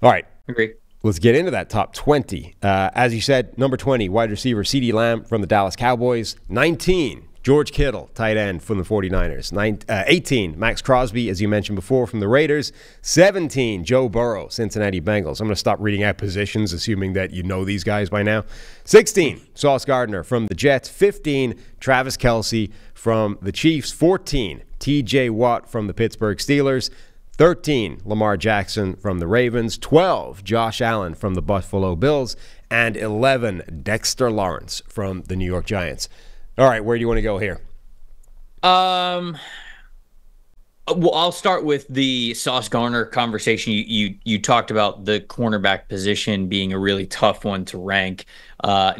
All right. Agree. Let's get into that top 20. As you said, number 20, wide receiver CeeDee Lamb from the Dallas Cowboys. 19, George Kittle, tight end from the 49ers. 18, Max Crosby, as you mentioned before, from the Raiders. 17, Joe Burrow, Cincinnati Bengals. I'm going to stop reading out positions, assuming that you know these guys by now. 16, Sauce Gardner from the Jets. 15, Travis Kelce from the Chiefs. 14, TJ Watt from the Pittsburgh Steelers. 13, Lamar Jackson from the Ravens. 12, Josh Allen from the Buffalo Bills. And 11, Dexter Lawrence from the New York Giants. All right, where do you want to go here? Well, I'll start with the Sauce Gardner conversation. You talked about the cornerback position being a really tough one to rank.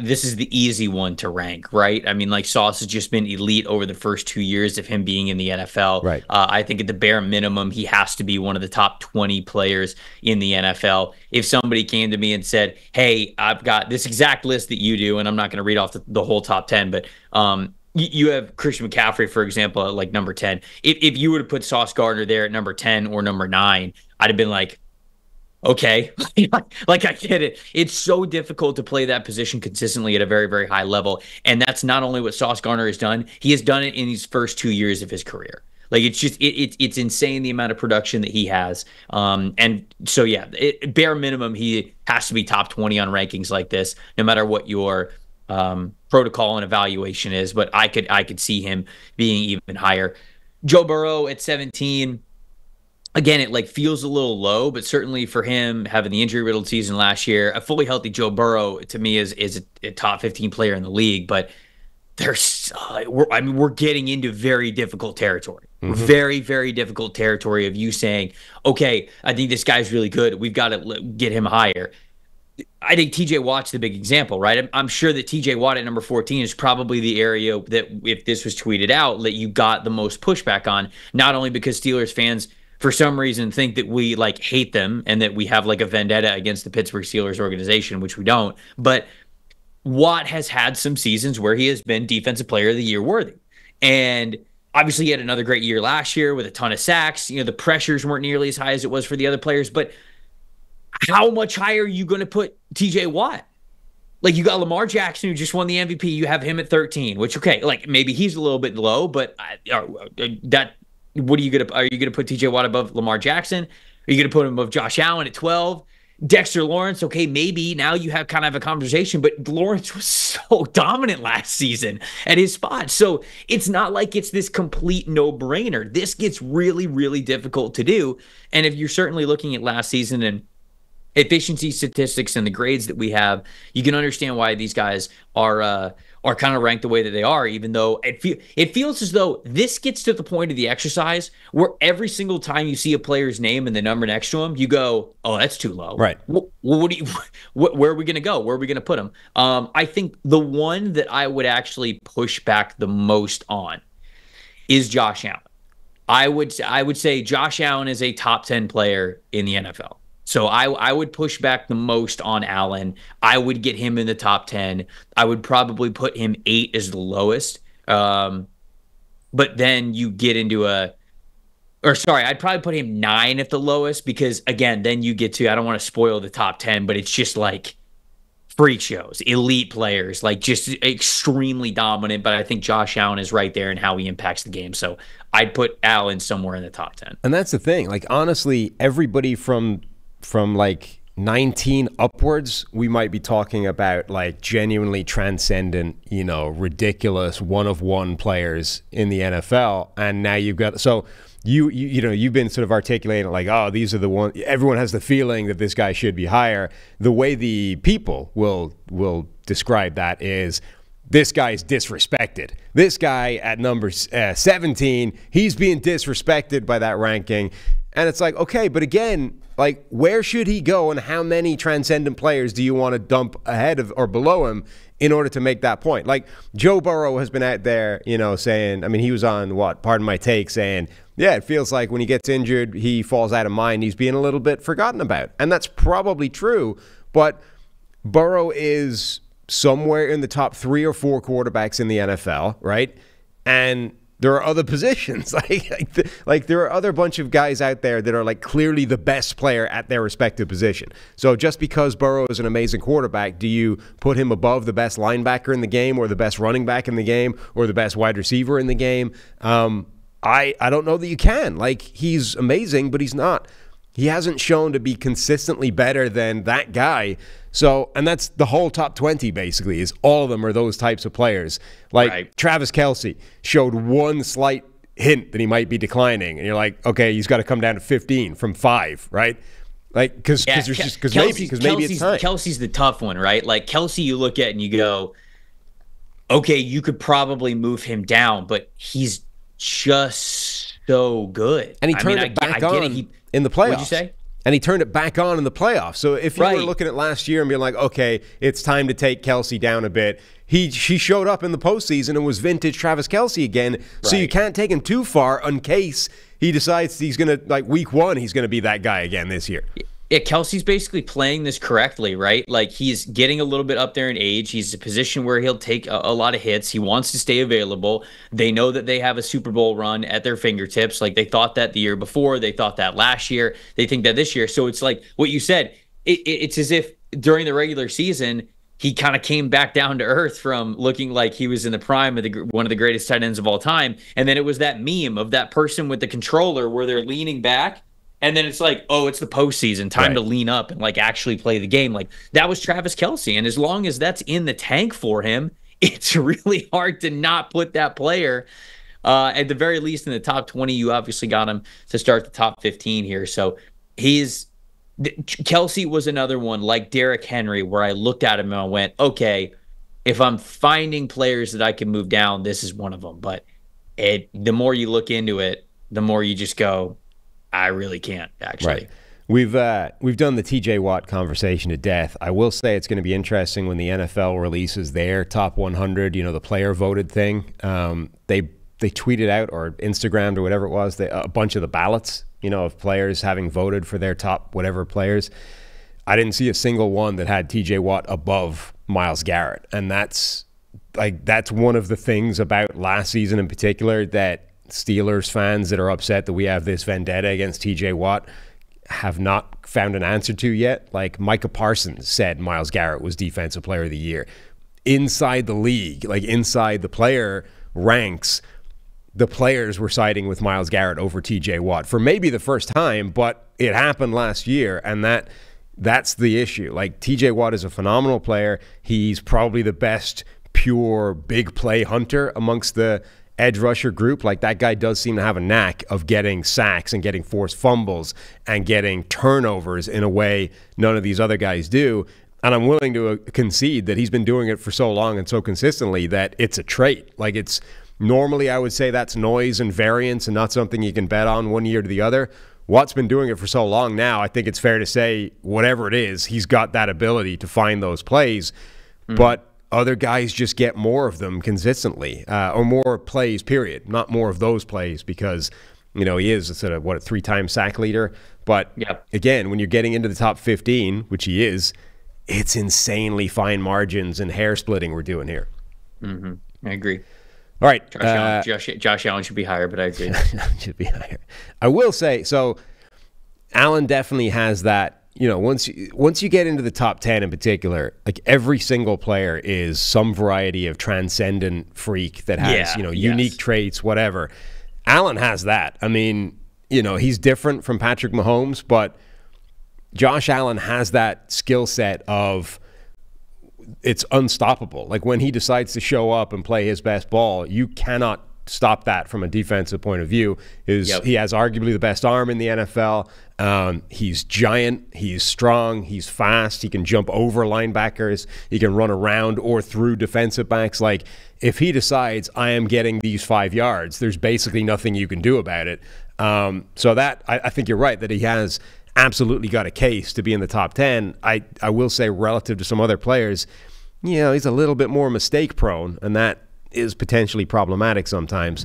This is the easy one to rank, right? I mean, like, Sauce has just been elite over the first 2 years of him being in the NFL. Right. I think at the bare minimum, he has to be one of the top 20 players in the NFL. If somebody came to me and said, hey, I've got this exact list that you do, and I'm not going to read off the whole top 10, but you have Christian McCaffrey, for example, at like number 10. If you were to put Sauce Gardner there at number 10 or number 9, I'd have been like, okay, like, I get it. It's so difficult to play that position consistently at a very, very high level. And that's not only what Sauce Gardner has done, he has done it in his first 2 years of his career. Like, it's just, it's insane the amount of production that he has. And so, yeah, bare minimum, he has to be top 20 on rankings like this, no matter what your protocol and evaluation is. But I could see him being even higher. Joe Burrow at 17. Again, it like feels a little low, but certainly for him having the injury-riddled season last year, a fully healthy Joe Burrow to me is a top 15 player in the league. But we're getting into very difficult territory, very, very difficult territory of you saying, okay, I think this guy's really good. We've got to get him higher. I think TJ Watt's the big example, right? I'm sure that TJ Watt at number 14 is probably the area that, if this was tweeted out, that you got the most pushback on, not only because Steelers fans for some reason think that we like hate them and that we have like a vendetta against the Pittsburgh Steelers organization, which we don't. But Watt has had some seasons where he has been Defensive Player of the Year worthy. And obviously he had another great year last year with a ton of sacks. You know, the pressures weren't nearly as high as it was for the other players. But how much higher are you going to put TJ Watt? Like, you got Lamar Jackson, who just won the MVP. You have him at 13, which, okay, like maybe he's a little bit low, but what are you going to put TJ Watt above Lamar Jackson? Are you going to put him above Josh Allen at 12? Dexter Lawrence, okay, maybe now you have kind of a conversation, but Lawrence was so dominant last season at his spot. So it's not like it's this complete no-brainer. This gets really, really difficult to do. And if you're certainly looking at last season and efficiency statistics and the grades that we have, you can understand why these guys are kind of ranked the way that they are, even though it feels as though this gets to the point of the exercise where every single time you see a player's name and the number next to him, you go, oh, that's too low. Right. Where are we going to go? Where are we going to put him? I think the one that I would actually push back the most on is Josh Allen. I would say Josh Allen is a top 10 player in the NFL. So I would push back the most on Allen. I would get him in the top 10. I would probably put him 8 as the lowest. But then you get into I'd probably put him 9 at the lowest, because, again, then you get to, I don't want to spoil the top 10, but it's just like freak shows, elite players, like just extremely dominant. But I think Josh Allen is right there in how he impacts the game. So I'd put Allen somewhere in the top 10. And that's the thing. Like, honestly, everybody from like 19 upwards, we might be talking about like genuinely transcendent, ridiculous one-of-one players in the NFL. And now you've got, so you've been sort of articulating like, oh, these are the ones, everyone has the feeling that this guy should be higher. The way the people will describe that is, this guy's disrespected. This guy at number 17, he's being disrespected by that ranking. And it's like, okay, but again, like, where should he go, and how many transcendent players do you want to dump ahead of or below him in order to make that point? Like, Joe Burrow has been out there, saying, I mean, he was on Pardon My Take, saying, yeah, it feels like when he gets injured, he falls out of mind. He's being a little bit forgotten about. And that's probably true, but Burrow is somewhere in the top 3 or 4 quarterbacks in the NFL, right? And There are other positions. Like there are other bunch of guys out there that are like clearly the best player at their respective position. So just because Burrow is an amazing quarterback, do you put him above the best linebacker in the game or the best running back in the game or the best wide receiver in the game? I don't know that you can. Like, he's amazing, but he's not. He hasn't shown to be consistently better than that guy. So, and that's the whole top 20 basically, is all of them are those types of players. Like right. Travis Kelce showed one slight hint that he might be declining, and you're like, okay, he's got to come down to 15 from 5, right? Like, because maybe it's time. Kelce's the tough one, right? Like Kelce, you look at and you go, okay, you could probably move him down, but he's just so good. And he turned it back on in the playoffs. What'd you say? And he turned it back on in the playoffs. So if you were looking at last year and being like, okay, it's time to take Kelce down a bit, she showed up in the postseason and was vintage Travis Kelce again. Right. So you can't take him too far in case he decides he's going to, like week 1, he's going to be that guy again this year. Yeah, Kelce's basically playing this correctly, right? Like, he's getting a little bit up there in age. He's in a position where he'll take a lot of hits. He wants to stay available. They know that they have a Super Bowl run at their fingertips. Like, they thought that the year before. They thought that last year. They think that this year. So it's like what you said. It's as if during the regular season, he kind of came back down to earth from looking like he was in the prime of one of the greatest tight ends of all time. And then it was that meme of that person with the controller where they're leaning back. And then it's like, oh, it's the postseason, time to lean up and like actually play the game. Like, that was Travis Kelce. And as long as that's in the tank for him, it's really hard to not put that player at the very least in the top 20. You obviously got him to start the top 15 here. So Kelce was another one like Derrick Henry, where I looked at him and I went, okay, if I'm finding players that I can move down, this is one of them. But the more you look into it, the more you just go, I really can't, actually. Right. We've done the TJ Watt conversation to death. I will say it's going to be interesting when the NFL releases their top 100, the player voted thing. They tweeted out or Instagrammed or whatever it was, a bunch of the ballots, of players having voted for their top whatever players. I didn't see a single one that had TJ Watt above Myles Garrett. And that's one of the things about last season in particular that Steelers fans that are upset that we have this vendetta against TJ Watt have not found an answer to yet. Like, Micah Parsons said Myles Garrett was Defensive Player of the Year. Inside the league, like inside the player ranks, the players were siding with Myles Garrett over TJ Watt for maybe the first time, but it happened last year, and that's the issue. Like, TJ Watt is a phenomenal player. He's probably the best pure big play hunter amongst the edge rusher group. Like, that guy does seem to have a knack of getting sacks and getting forced fumbles and getting turnovers in a way none of these other guys do. And I'm willing to concede that he's been doing it for so long and so consistently that it's a trait. Like, it's normally, I would say that's noise and variance and not something you can bet on one year to the other. Watt's been doing it for so long now, I think it's fair to say whatever it is, he's got that ability to find those plays. But other guys just get more of them consistently, or more plays, period. Not more of those plays because, he is a sort of, a 3-time sack leader. But again, when you're getting into the top 15, which he is, it's insanely fine margins and hair splitting we're doing here. I agree. All right. Josh Allen should be higher, but I agree. Should be higher. I will say, so Allen definitely has that. Once you get into the top 10 in particular, like, every single player is some variety of transcendent freak that has, unique traits, whatever. Allen has that. I mean, he's different from Patrick Mahomes, but Josh Allen has that skill set of it's unstoppable. Like, when he decides to show up and play his best ball, you cannot stop that from a defensive point of view. He has arguably the best arm in the NFL. He's giant, he's strong, he's fast, he can jump over linebackers, he can run around or through defensive backs. Like, if he decides I am getting these 5 yards, there's basically nothing you can do about it. So that I think you're right that he has absolutely got a case to be in the top 10. I will say, relative to some other players, he's a little bit more mistake prone, and that is potentially problematic sometimes.